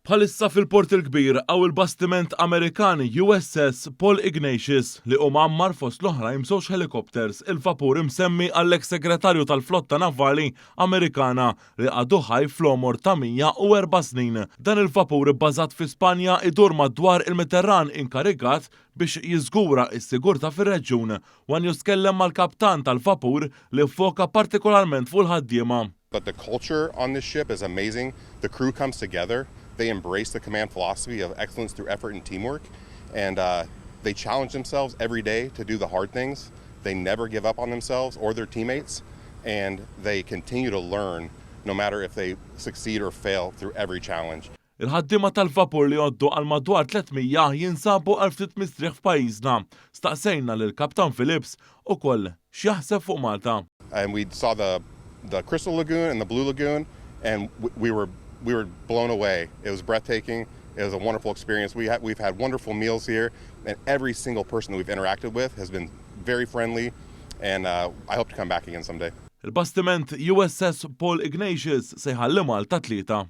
Bħalissa fil-port il-kbir għaw il-bastiment Amerikan USS Ignatius li mammar fost l-oħrajn żewġ helikopters il-vapur imsemmi għall-eks segretarju tal-flotta navali Amerikana li għadu ħaj fl-omor ta' 104 snin. Dan il-vapur bbażat fi Spanja idur madwar il-Mediterran inkarigat biex jiżgura s-sigurta fir-reġjun wan jiskellem mal-kaptan tal-vapur li foka partikolarment fuq il-ħaddiema. But the culture on this ship is amazing. The crew comes together. They embrace the command philosophy of excellence through effort and teamwork, and they challenge themselves every day to do the hard things. They never give up on themselves or their teammates, and they continue to learn no matter if they succeed or fail through every challenge. Il-ħaddiema tal-vapur li għoddu għal madwar 300 jinsabu għal ftit mistrieħ f'pajjiżna. Staqsejna lil Kaptan Phillips ukoll x'jaħseb fuq Malta. And we saw the Crystal Lagoon and the Blue Lagoon, and we were blown away. It was breathtaking. It was a wonderful experience. We've had wonderful meals here, and every single person that we've interacted with has been very friendly, and I hope to come back again someday. Il-bastiment USS Ignatius se jħalli Malta tlieta.